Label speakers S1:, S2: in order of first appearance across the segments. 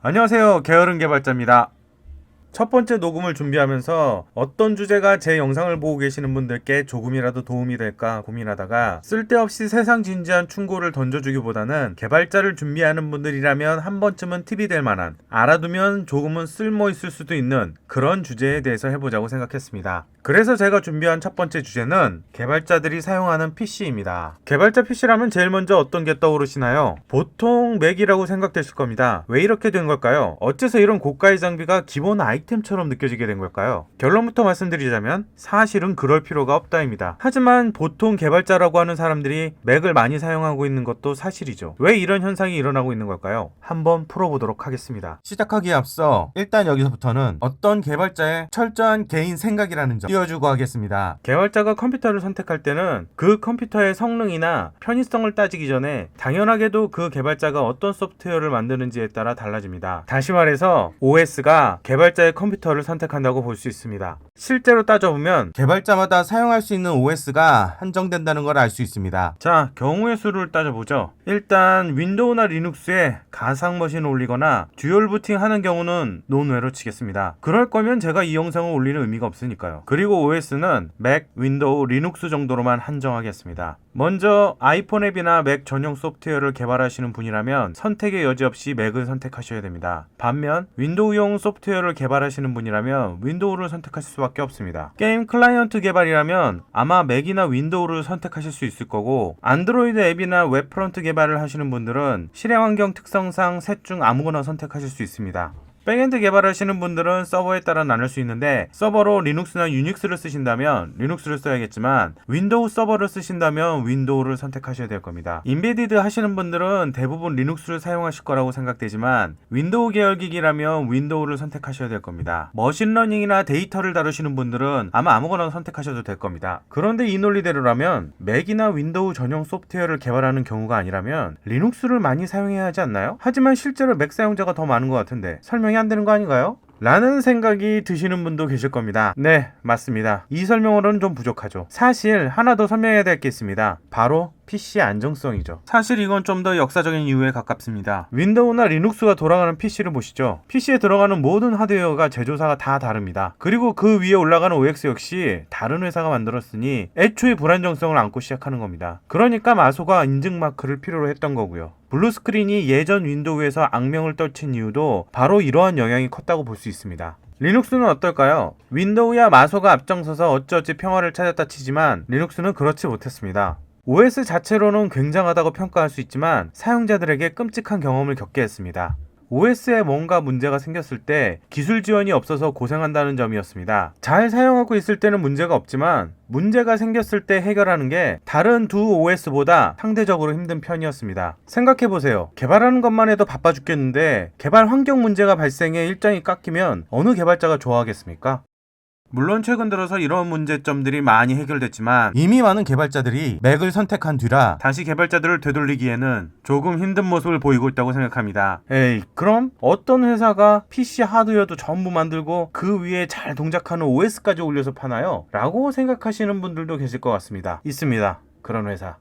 S1: 안녕하세요. 게으른 개발자입니다. 첫 번째 녹음을 준비하면서 어떤 주제가 제 영상을 보고 계시는 분들께 조금이라도 도움이 될까 고민하다가 쓸데없이 세상 진지한 충고를 던져주기보다는 개발자를 준비하는 분들이라면 한 번쯤은 팁이 될 만한, 알아두면 조금은 쓸모 있을 수도 있는 그런 주제에 대해서 해보자고 생각했습니다. 그래서 제가 준비한 첫 번째 주제는 개발자들이 사용하는 PC입니다. 개발자 PC라면 제일 먼저 어떤 게 떠오르시나요? 보통 맥이라고 생각되실 겁니다. 왜 이렇게 된 걸까요? 어째서 이런 고가의 장비가 기본 아이템처럼 느껴지게 된 걸까요? 결론부터 말씀드리자면 사실은 그럴 필요가 없다입니다. 하지만 보통 개발자라고 하는 사람들이 맥을 많이 사용하고 있는 것도 사실이죠. 왜 이런 현상이 일어나고 있는 걸까요? 한번 풀어보도록 하겠습니다. 시작하기에 앞서 일단 여기서부터는 어떤 개발자의 철저한 개인 생각이라는 점 띄워주고 하겠습니다. 개발자가 컴퓨터를 선택할 때는 그 컴퓨터의 성능이나 편의성을 따지기 전에 당연하게도 그 개발자가 어떤 소프트웨어를 만드는지에 따라 달라집니다. 다시 말해서 OS가 개발자의 컴퓨터를 선택한다고 볼 수 있습니다. 실제로 따져보면 개발자마다 사용할 수 있는 OS가 한정된다는 걸 알 수 있습니다. 자, 경우의 수를 따져보죠. 일단 윈도우나 리눅스에 가상 머신을 올리거나 듀얼 부팅 하는 경우는 논외로 치겠습니다. 그럴 거면 제가 이 영상을 올리는 의미가 없으니까요. 그리고 OS는 맥, 윈도우, 리눅스 정도로만 한정하겠습니다. 먼저 아이폰 앱이나 맥 전용 소프트웨어를 개발하시는 분이라면 선택의 여지 없이 맥을 선택하셔야 됩니다. 반면 윈도우용 소프트웨어를 개발하시는 분이라면 윈도우를 선택하실 수밖에 없습니다. 게임 클라이언트 개발이라면 아마 맥이나 윈도우를 선택하실 수 있을 거고, 안드로이드 앱이나 웹 프론트 개발을 하시는 분들은 실행 환경 특성상 셋 중 아무거나 선택하실 수 있습니다. 백엔드 개발하시는 분들은 서버에 따라 나눌 수 있는데, 서버로 리눅스나 유닉스를 쓰신다면 리눅스를 써야겠지만 윈도우 서버를 쓰신다면 윈도우를 선택하셔야 될 겁니다. 인베디드 하시는 분들은 대부분 리눅스를 사용하실 거라고 생각되지만 윈도우 계열 기기라면 윈도우를 선택하셔야 될 겁니다. 머신러닝이나 데이터를 다루시는 분들은 아마 아무거나 선택하셔도 될 겁니다. 그런데 이 논리대로라면 맥이나 윈도우 전용 소프트웨어를 개발하는 경우가 아니라면 리눅스를 많이 사용해야 하지 않나요? 하지만 실제로 맥 사용자가 더 많은 것 같은데 설명이 안 되는 거 아닌가요? 라는 생각이 드시는 분도 계실 겁니다. 네, 맞습니다. 이 설명으로는 좀 부족하죠. 사실 하나 더 설명해야 될 게 있습니다. 바로 PC 안정성이죠. 사실 이건 좀 더 역사적인 이유에 가깝습니다. 윈도우나 리눅스가 돌아가는 PC를 보시죠. PC에 들어가는 모든 하드웨어가 제조사가 다 다릅니다. 그리고 그 위에 올라가는 OS 역시 다른 회사가 만들었으니 애초에 불안정성을 안고 시작하는 겁니다. 그러니까 마소가 인증 마크를 필요로 했던 거고요. 블루스크린이 예전 윈도우에서 악명을 떨친 이유도 바로 이러한 영향이 컸다고 볼 수 있습니다. 리눅스는 어떨까요? 윈도우야 마소가 앞장서서 어찌어찌 평화를 찾았다 치지만 리눅스는 그렇지 못했습니다. OS 자체로는 굉장하다고 평가할 수 있지만 사용자들에게 끔찍한 경험을 겪게 했습니다. OS에 뭔가 문제가 생겼을 때 기술 지원이 없어서 고생한다는 점이었습니다. 잘 사용하고 있을 때는 문제가 없지만 문제가 생겼을 때 해결하는 게 다른 두 OS보다 상대적으로 힘든 편이었습니다. 생각해보세요. 개발하는 것만 해도 바빠 죽겠는데 개발 환경 문제가 발생해 일정이 깎이면 어느 개발자가 좋아하겠습니까? 물론 최근 들어서 이런 문제점들이 많이 해결됐지만 이미 많은 개발자들이 맥을 선택한 뒤라 다시 개발자들을 되돌리기에는 조금 힘든 모습을 보이고 있다고 생각합니다. 에이, 그럼 어떤 회사가 PC 하드웨어도 전부 만들고 그 위에 잘 동작하는 OS까지 올려서 파나요? 라고 생각하시는 분들도 계실 것 같습니다. 있습니다. 그런 회사.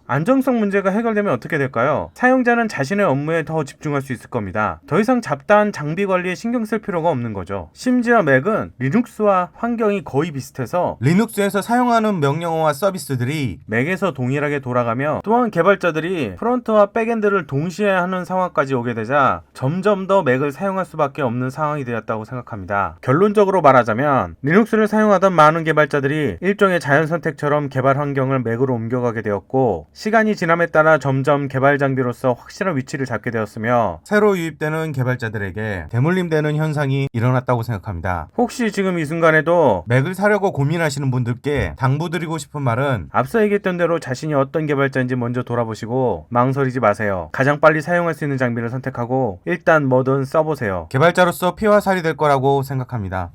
S1: 안정성 문제가 해결되면 어떻게 될까요? 사용자는 자신의 업무에 더 집중할 수 있을 겁니다. 더 이상 잡다한 장비 관리에 신경 쓸 필요가 없는 거죠. 심지어 맥은 리눅스와 환경이 거의 비슷해서 리눅스에서 사용하는 명령어와 서비스들이 맥에서 동일하게 돌아가며, 또한 개발자들이 프론트와 백엔드를 동시에 하는 상황까지 오게 되자 점점 더 맥을 사용할 수밖에 없는 상황이 되었다고 생각합니다. 결론적으로 말하자면 리눅스를 사용하던 많은 개발자들이 일종의 자연선택처럼 개발 환경을 맥으로 옮겨가게 되었고, 시간이 지남에 따라 점점 개발 장비로서 확실한 위치를 잡게 되었으며 새로 유입되는 개발자들에게 대물림되는 현상이 일어났다고 생각합니다. 혹시 지금 이 순간에도 맥을 사려고 고민하시는 분들께 당부드리고 싶은 말은, 앞서 얘기했던 대로 자신이 어떤 개발자인지 먼저 돌아보시고 망설이지 마세요. 가장 빨리 사용할 수 있는 장비를 선택하고 일단 뭐든 써보세요. 개발자로서 피와 살이 될 거라고 생각합니다.